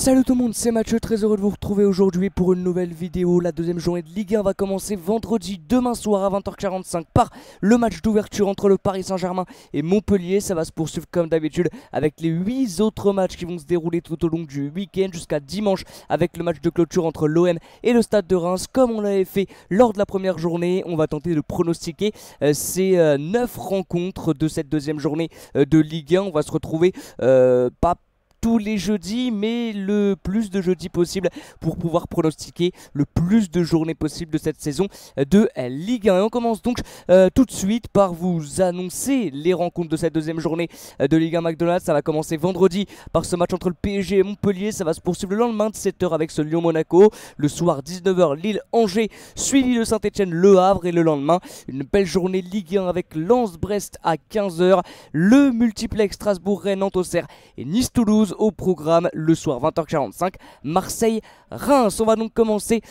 Salut tout le monde, c'est Mathieu, très heureux de vous retrouver aujourd'hui pour une nouvelle vidéo. La deuxième journée de Ligue 1 va commencer vendredi, demain soir à 20h45 par le match d'ouverture entre le Paris Saint-Germain et Montpellier. Ça va se poursuivre comme d'habitude avec les 8 autres matchs qui vont se dérouler tout au long du week-end jusqu'à dimanche avec le match de clôture entre l'OM et le Stade de Reims. Comme on l'avait fait lors de la première journée, on va tenter de pronostiquer ces 9 rencontres de cette deuxième journée de Ligue 1. On va se retrouver pas tous les jeudis, mais le plus de jeudis possible pour pouvoir pronostiquer le plus de journées possible de cette saison de Ligue 1. Et on commence donc tout de suite par vous annoncer les rencontres de cette deuxième journée de Ligue 1 McDonald's. Ça va commencer vendredi par ce match entre le PSG et Montpellier. Ça va se poursuivre le lendemain de 7h avec ce Lyon-Monaco. Le soir 19h, Lille-Angers, suivi de Saint-Etienne-Le Havre. Et le lendemain, une belle journée Ligue 1 avec Lens-Brest à 15h. Le multiplex Strasbourg-Rennes, Nantes-Auxerre et Nice-Toulouse au programme le soir 20h45, Marseille-Reims. On va donc commencer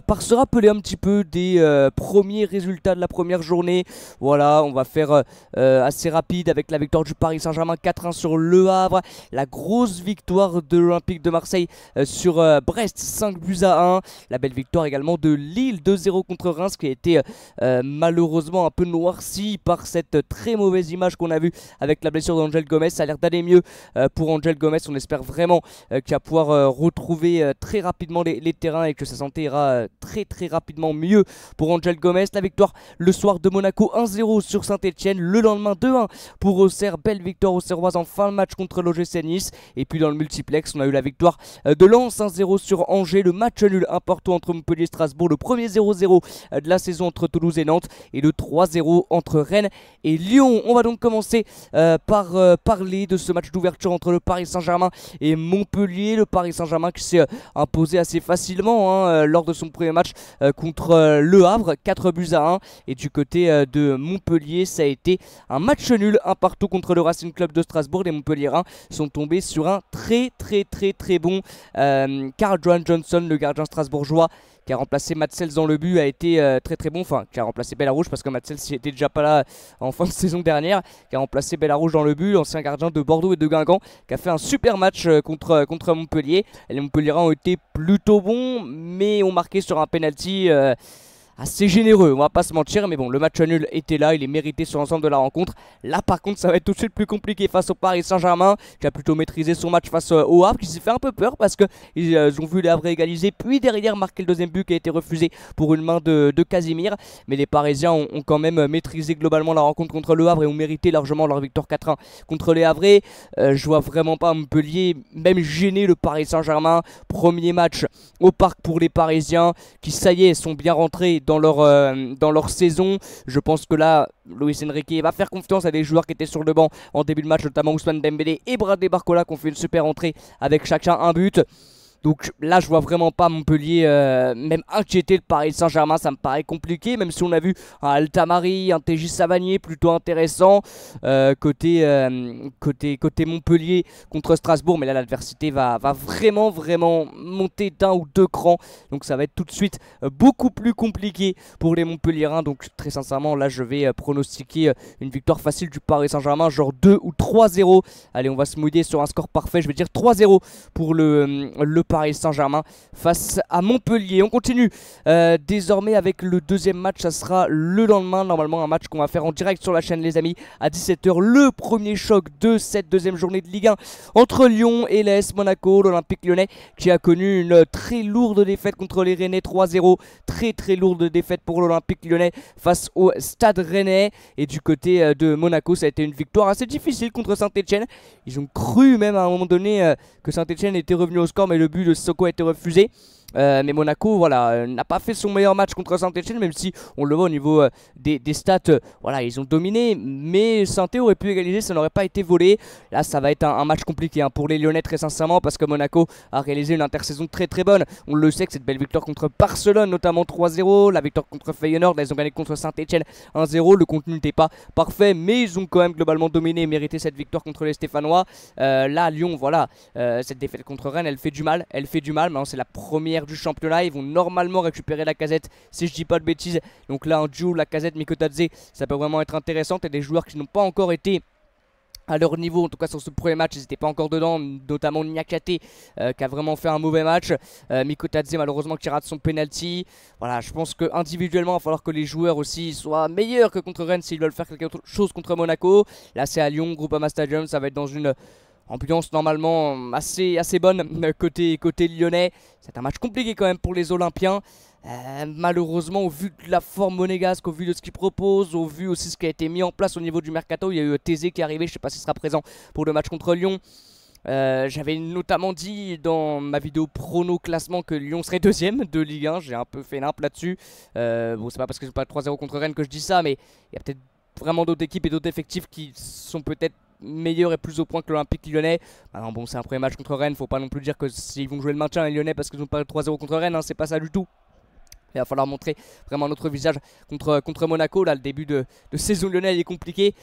par se rappeler un petit peu des premiers résultats de la première journée. Voilà, on va faire assez rapide avec la victoire du Paris Saint-Germain 4-1 sur Le Havre, la grosse victoire de l'Olympique de Marseille sur Brest 5-1, la belle victoire également de Lille 2-0 contre Reims qui a été malheureusement un peu noircie par cette très mauvaise image qu'on a vue avec la blessure d'Angel Gomez. Ça a l'air d'aller mieux pour Angel Gomez. On espère vraiment qu'il va pouvoir retrouver très rapidement les terrains et que sa santé ira très rapidement mieux pour Angel Gomez. La victoire le soir de Monaco 1-0 sur Saint-Etienne. Le lendemain 2-1 pour Auxerre. Belle victoire auxerroise en fin de match contre l'OGC Nice. Et puis dans le multiplex, on a eu la victoire de Lens 1-0 sur Angers. Le match nul important entre Montpellier et Strasbourg. Le premier 0-0 de la saison entre Toulouse et Nantes. Et le 3-0 entre Rennes et Lyon. On va donc commencer par parler de ce match d'ouverture entre le Paris Saint-Germain et Montpellier. Le Paris Saint-Germain qui s'est imposé assez facilement lors de son premier match contre Le Havre, 4-1. Et du côté de Montpellier, ça a été un match nul, un partout contre le Racing Club de Strasbourg. Les Montpelliérains sont tombés sur un très bon Karl-Johan Johnson, le gardien strasbourgeois qui a remplacé Matsels dans le but, a été très bon, enfin qui a remplacé Bellarouge parce que Matsels n'était déjà pas là en fin de saison dernière, qui a remplacé Bellarouge dans le but, l'ancien gardien de Bordeaux et de Guingamp, qui a fait un super match contre Montpellier. Et les Montpelliérains ont été plutôt bons, mais ont marqué sur un penalty assez généreux, on va pas se mentir, mais bon, le match nul était là, il est mérité sur l'ensemble de la rencontre. Là par contre ça va être tout de suite plus compliqué face au Paris Saint-Germain qui a plutôt maîtrisé son match face au Havre, qui s'est fait un peu peur parce qu'ils ont vu les Havre égaliser, puis derrière marquer le deuxième but qui a été refusé pour une main de Casimir. Mais les Parisiens ont quand même maîtrisé globalement la rencontre contre le Havre et ont mérité largement leur victoire 4-1 contre les Havrais. Je vois vraiment pas Montpellier même gêner le Paris Saint-Germain. Premier match au Parc pour les Parisiens qui ça y est sont bien rentrés dans leur saison. Je pense que là Luis Enrique va faire confiance à des joueurs qui étaient sur le banc en début de match, notamment Ousmane Dembélé et Bradley Barcola qui ont fait une super entrée avec chacun un but. Donc là je vois vraiment pas Montpellier même inquiéter le Paris Saint-Germain. Ça me paraît compliqué, même si on a vu un Altamari, un TJ Savanier plutôt intéressant côté Montpellier contre Strasbourg. Mais là l'adversité va vraiment monter d'un ou deux crans. Donc ça va être tout de suite beaucoup plus compliqué pour les Montpelliérains. Donc très sincèrement là je vais pronostiquer une victoire facile du Paris Saint-Germain, genre 2 ou 3-0. Allez, on va se mouiller sur un score parfait, je vais dire 3-0 pour le Paris Saint-Germain face à Montpellier. On continue désormais avec le deuxième match. Ça sera le lendemain, normalement un match qu'on va faire en direct sur la chaîne les amis à 17h. Le premier choc de cette deuxième journée de Ligue 1 entre Lyon et l'AS Monaco. L'Olympique Lyonnais qui a connu une très lourde défaite contre les Rennais 3-0. Très lourde défaite pour l'Olympique Lyonnais face au Stade Rennais. Et du côté de Monaco, ça a été une victoire assez difficile contre Saint-Etienne. Ils ont cru même à un moment donné que Saint-Etienne était revenu au score, mais le but de Sissoko a été refusé. Mais Monaco voilà, n'a pas fait son meilleur match contre Saint-Etienne, même si on le voit au niveau des stats, voilà, ils ont dominé, mais Saint-Etienne aurait pu égaliser, ça n'aurait pas été volé. Là ça va être un match compliqué pour les Lyonnais très sincèrement, parce que Monaco a réalisé une intersaison très bonne. On le sait que cette belle victoire contre Barcelone notamment 3-0, la victoire contre Feyenoord, là, ils ont gagné contre Saint-Etienne 1-0, le contenu n'était pas parfait, mais ils ont quand même globalement dominé et mérité cette victoire contre les Stéphanois. Là Lyon, voilà, cette défaite contre Rennes elle fait du mal, maintenant c'est la première du championnat. Ils vont normalement récupérer la Casette si je dis pas de bêtises. Donc là un duo la Casette Mikotadze, ça peut vraiment être intéressant. Et des joueurs qui n'ont pas encore été à leur niveau, en tout cas sur ce premier match, ils n'étaient pas encore dedans, notamment Niakate qui a vraiment fait un mauvais match, Mikotadze malheureusement qui rate son penalty. Voilà, je pense que individuellement il va falloir que les joueurs aussi soient meilleurs que contre Rennes s'ils veulent faire quelque chose contre Monaco. Là c'est à Lyon, Groupama Stadium, ça va être dans une ambiance normalement assez bonne côté lyonnais. C'est un match compliqué quand même pour les Olympiens. Malheureusement, au vu de la forme monégasque, au vu de ce qu'il propose, au vu aussi de ce qui a été mis en place au niveau du mercato, il y a eu Thésée qui est arrivé, je ne sais pas s'il sera présent pour le match contre Lyon. J'avais notamment dit dans ma vidéo prono classement que Lyon serait deuxième de Ligue 1, j'ai un peu fait l'imp là-dessus. Bon, c'est pas parce que j'ai pas 3-0 contre Rennes que je dis ça, mais il y a peut-être vraiment d'autres équipes et d'autres effectifs qui sont peut-être meilleurs et plus au point que l'Olympique lyonnais. Maintenant, bon, c'est un premier match contre Rennes, faut pas non plus dire que s'ils vont jouer le maintien les lyonnais parce qu'ils ont pas 3-0 contre Rennes, hein, c'est pas ça du tout. Il va falloir montrer vraiment notre visage contre Monaco. Là, le début de saison lyonnais est compliqué.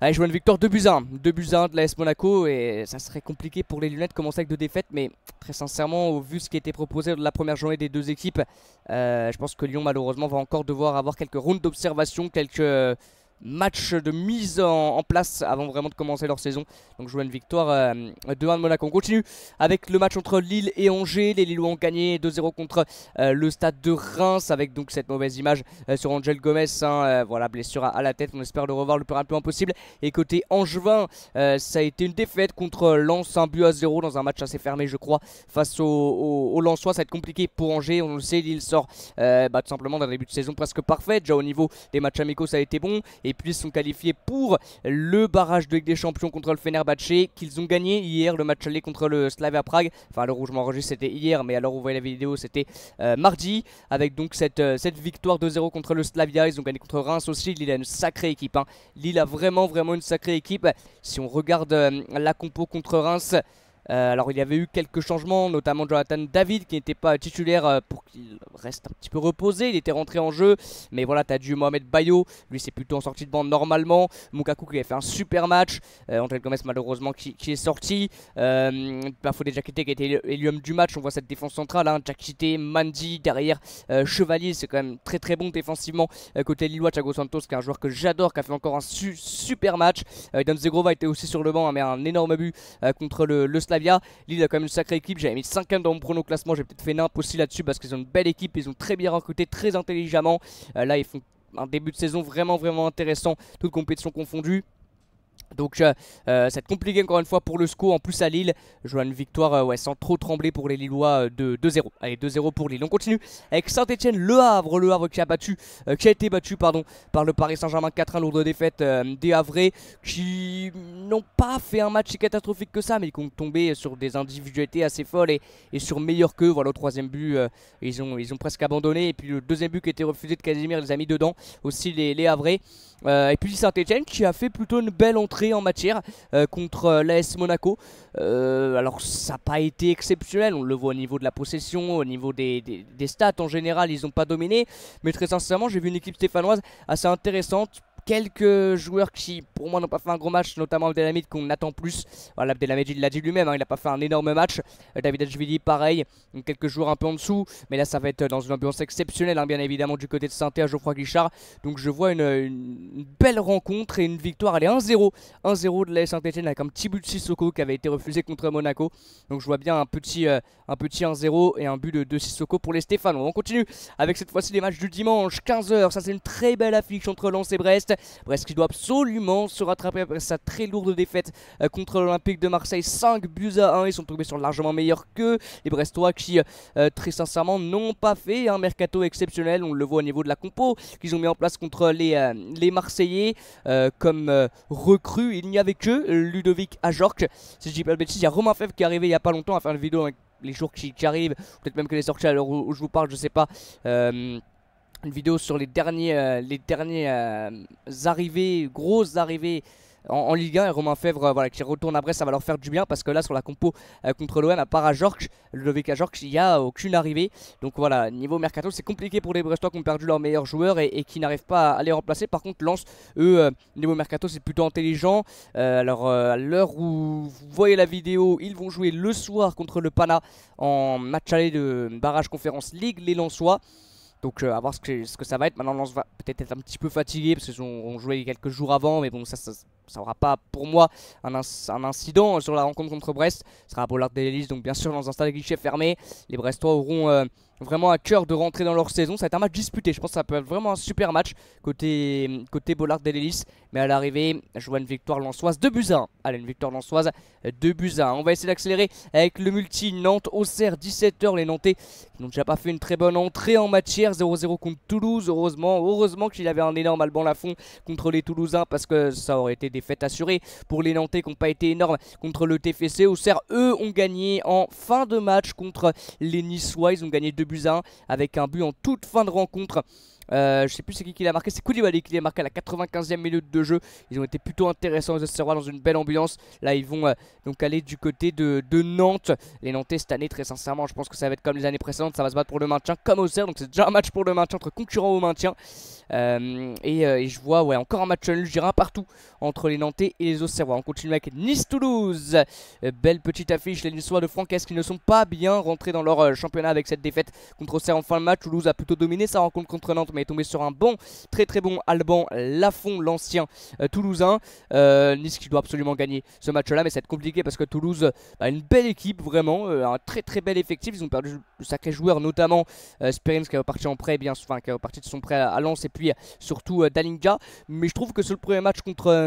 Allez, je vois une victoire 2-1. 2-1 de l'AS Monaco. Et ça serait compliqué pour les Lyonnais de commencer avec 2 défaites. Mais très sincèrement, au vu de ce qui a été proposé de la première journée des deux équipes, je pense que Lyon, malheureusement, va encore devoir avoir quelques rounds d'observation, quelques match de mise en place avant vraiment de commencer leur saison. Donc je vois une victoire 2-1 de Monaco. On continue avec le match entre Lille et Angers. Les Lillois ont gagné 2-0 contre le stade de Reims avec donc cette mauvaise image sur Angel Gomez, hein, voilà, blessure à la tête. On espère le revoir le plus rapidement possible. Et côté Angevin, ça a été une défaite contre Lens, 1-0 dans un match assez fermé je crois face aux Lensois. Ça va être compliqué pour Angers, on le sait. Lille sort tout simplement d'un début de saison presque parfait. Déjà au niveau des matchs amicaux ça a été bon. Et puis ils sont qualifiés pour le barrage de Ligue des Champions contre le Fenerbahçe qu'ils ont gagné hier, le match aller contre le Slavia Prague. Enfin le rouge m'enregistre c'était hier, mais alors vous voyez la vidéo c'était mardi. Avec donc cette victoire 2-0 contre le Slavia. Ils ont gagné contre Reims aussi. Lille a une sacrée équipe, hein. Lille a vraiment une sacrée équipe. Si on regarde la compo contre Reims, alors il y avait eu quelques changements, notamment Jonathan David qui n'était pas titulaire pour qu'il reste un petit peu reposé. Il était rentré en jeu, mais voilà, t'as du Mohamed Bayo, lui c'est plutôt en sortie de bande normalement. Mukaku qui avait fait un super match, Angel Gomez malheureusement qui est sorti. Bafodé Diakité qui a été élu homme du match. On voit cette défense centrale, hein, Diakité, Mandy derrière, Chevalier, c'est quand même très bon défensivement. Côté Lillois, Thiago Santos qui est un joueur que j'adore, qui a fait encore un super match. Dan Zegrova était aussi sur le banc, hein, mais un énorme but contre le Slavia. Lille a quand même une sacrée équipe. J'avais mis 5-1 dans mon prono classement. J'ai peut-être fait n'importe aussi là-dessus parce qu'ils ont une belle équipe. Ils ont très bien recruté, très intelligemment. Là, ils font un début de saison vraiment intéressant, toutes compétitions confondues. Donc ça va être compliqué encore une fois pour le SCO. En plus à Lille, je vois une victoire sans trop trembler pour les Lillois de 2-0. Allez, 2-0 pour Lille. On continue avec Saint-Etienne, Le Havre qui a été battu par le Paris Saint-Germain 4-1, lourde défaite des Havrais qui n'ont pas fait un match si catastrophique que ça, mais qui ont tombé sur des individualités assez folles et sur meilleur qu'eux. Voilà, au troisième but, ils ont presque abandonné. Et puis le deuxième but qui a été refusé de Casimir, ils les a mis dedans aussi les Havrais. Et puis Saint-Etienne qui a fait plutôt une belle entrée en matière contre l'AS Monaco. Alors ça n'a pas été exceptionnel, on le voit au niveau de la possession, au niveau des stats en général, ils n'ont pas dominé. Mais très sincèrement, j'ai vu une équipe stéphanoise assez intéressante. Quelques joueurs qui pour moi n'ont pas fait un gros match, notamment Abdelhamid qu'on attend plus. Voilà, Abdelhamid il l'a dit lui-même, hein, il n'a pas fait un énorme match. David Ajvili pareil, donc quelques joueurs un peu en dessous. Mais là ça va être dans une ambiance exceptionnelle, hein, bien évidemment du côté de Saint-Étienne à Geoffroy Guichard. Donc je vois une belle rencontre et une victoire. Allez, 1-0 de la Saint-Etienne avec un petit but de Sissoko qui avait été refusé contre Monaco. Donc je vois bien un petit 1-0 et un but de Sissoko pour les Stéphanois. On continue avec cette fois-ci les matchs du dimanche 15h. Ça c'est une très belle affiche entre Lens et Brest. Brest qui doit absolument se rattraper après sa très lourde défaite contre l'Olympique de Marseille, 5-1. Ils sont tombés sur largement meilleurs que les Brestois qui très sincèrement n'ont pas fait un mercato exceptionnel. On le voit au niveau de la compo qu'ils ont mis en place contre les Marseillais comme recrues. Il n'y avait que Ludovic Ajorc. Si je dis pas le bêtise, il y a Romain Fèvre qui est arrivé il n'y a pas longtemps à faire une vidéo avec les jours qui arrivent, peut-être même qu'elle est sortie à l'heure où je vous parle, je sais pas. Une vidéo sur les derniers arrivées, grosses arrivées en Ligue 1. Et Romain Fèvre voilà, qui retourne à Brest, ça va leur faire du bien parce que là sur la compo contre l'OM, à part Ajorc, Ludovic Ajorc, il n'y a aucune arrivée. Donc voilà, niveau mercato c'est compliqué pour les Brestois qui ont perdu leurs meilleurs joueurs et qui n'arrivent pas à les remplacer. Par contre Lens, eux, niveau mercato c'est plutôt intelligent. Alors à l'heure où vous voyez la vidéo, ils vont jouer le soir contre le Pana en match aller de barrage Conférence League, les Lensois. Donc à voir ce que ça va être. Maintenant Lens va peut-être être un petit peu fatigué parce qu'ils ont joué quelques jours avant. Mais bon ça ça n'aura pas pour moi un incident sur la rencontre contre Brest. Ce sera à Bollard Delelis, donc bien sûr dans un stade à guichet fermé. Les Brestois auront vraiment à cœur de rentrer dans leur saison. Ça va être un match disputé, je pense que ça peut être vraiment un super match côté Bollard Delelis. Mais à l'arrivée, je vois une victoire lensoise 2-1. Allez, une victoire lensoise 2-1. On va essayer d'accélérer avec le multi Nantes-Auxerre 17h. Les Nantais qui n'ont déjà pas fait une très bonne entrée en matière. 0-0 contre Toulouse. Heureusement qu'il avait un énorme Alban Lafont contre les Toulousains, parce que ça aurait été des fêtes assurées pour les Nantais qui n'ont pas été énormes contre le TFC. Auxerre, eux, ont gagné en fin de match contre les Niçois. Ils ont gagné 2-1 avec un but en toute fin de rencontre. Je sais plus c'est qui l'a marqué, c'est Koulibaly qui l'a marqué à la 95e minute de jeu. Ils ont été plutôt intéressants les Auxerrois, dans une belle ambiance. Là ils vont donc aller du côté de Nantes. Les Nantais cette année, très sincèrement, je pense que ça va être comme les années précédentes, ça va se battre pour le maintien comme Auxerre. Donc c'est déjà un match pour le maintien entre concurrents au maintien. Et je vois encore un match nul, je dirais un partout entre les Nantais et les Auxerrois. On continue avec Nice-Toulouse. Belle petite affiche, les Niçois de Francaise qui ne sont pas bien rentrés dans leur championnat avec cette défaite contre Auxerre en fin de match. Toulouse a plutôt dominé sa rencontre contre Nantes, mais est tombé sur un très bon Alban Lafont, l'ancien toulousain. Nice qui doit absolument gagner ce match là, mais ça va être compliqué parce que Toulouse a une belle équipe, vraiment un très bel effectif. Ils ont perdu de sacrés joueurs, notamment Sperins qui est reparti en prêt, qui est reparti de son prêt à Lens, et puis surtout Dalinga. Mais je trouve que sur le premier match contre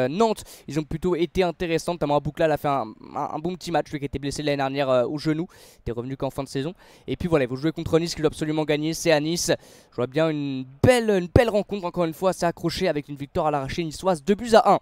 Nantes, ils ont plutôt été intéressants. Notamment Abouklal a fait un bon petit match, lui qui était blessé l'année dernière au genou, il était revenu qu'en fin de saison. Et puis voilà, vous jouez contre Nice qui doit absolument gagner, c'est à Nice. Je vois bien une belle rencontre, encore une fois assez accrochée, avec une victoire à l'arraché niçoise 2-1.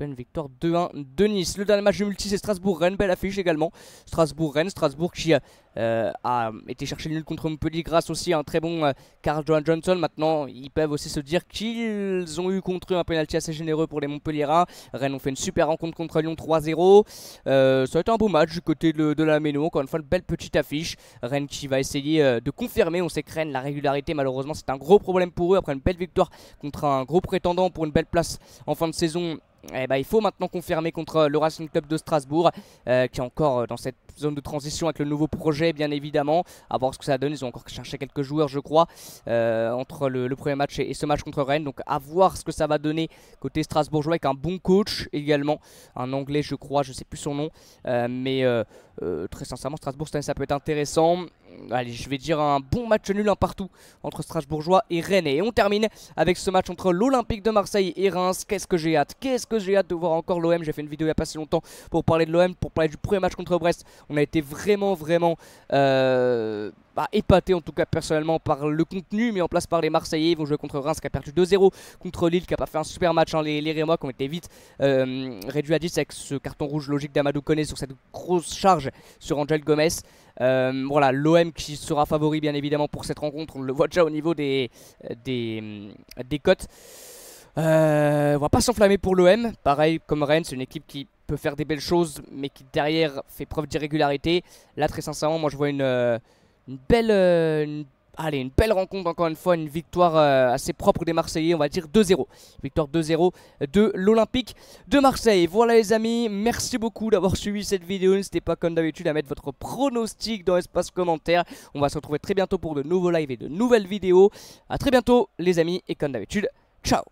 Une victoire 2-1 de Nice. Le dernier match du multi, c'est Strasbourg-Rennes. Belle affiche également. Strasbourg-Rennes. Strasbourg qui a été chercher le nul contre Montpellier grâce aussi à un très bon Karl-Johan Johnson. Maintenant, ils peuvent aussi se dire qu'ils ont eu contre eux un penalty assez généreux pour les Montpelliérains. Rennes ont fait une super rencontre contre Lyon 3-0. Ça a été un beau match du côté de la Méno. Encore une fois, une belle petite affiche. Rennes qui va essayer de confirmer. On sait que Rennes, la régularité, malheureusement, c'est un gros problème pour eux. Après une belle victoire contre un gros prétendant pour une belle place en fin de saison, il faut maintenant confirmer contre le Racing Club de Strasbourg, qui est encore dans cette zone de transition avec le nouveau projet, bien évidemment. À voir ce que ça donne. Ils ont encore cherché quelques joueurs, je crois, entre le premier match et ce match contre Rennes. Donc à voir ce que ça va donner côté strasbourgeois, avec un bon coach également, un anglais je crois, je sais plus son nom, mais très sincèrement Strasbourg cette année ça peut être intéressant. Allez, je vais dire un bon match nul, un partout entre Strasbourgeois et Rennes. Et on termine avec ce match entre l'Olympique de Marseille et Reims. Qu'est-ce que j'ai hâte de voir encore l'OM. J'ai fait une vidéo il n'y a pas si longtemps pour parler de l'OM, pour parler du premier match contre Brest. On a été vraiment épaté, en tout cas personnellement, par le contenu mis en place par les Marseillais. Ils vont jouer contre Reims qui a perdu 2-0 contre Lille, qui n'a pas fait un super match, les Rémois qui ont été vite réduits à 10 avec ce carton rouge logique d'Amadou Koné sur cette grosse charge sur Angel Gomez. Voilà, l'OM qui sera favori bien évidemment pour cette rencontre. On le voit déjà au niveau des cotes. On va pas s'enflammer pour l'OM. Pareil comme Rennes, c'est une équipe qui peut faire des belles choses, mais qui derrière fait preuve d'irrégularité. Là, très sincèrement, moi je vois une belle rencontre, encore une fois, une victoire assez propre des Marseillais, on va dire 2-0. Victoire 2-0 de l'Olympique de Marseille. Voilà les amis, merci beaucoup d'avoir suivi cette vidéo. N'hésitez pas comme d'habitude à mettre votre pronostic dans l'espace commentaire. On va se retrouver très bientôt pour de nouveaux lives et de nouvelles vidéos. A très bientôt les amis, et comme d'habitude, ciao.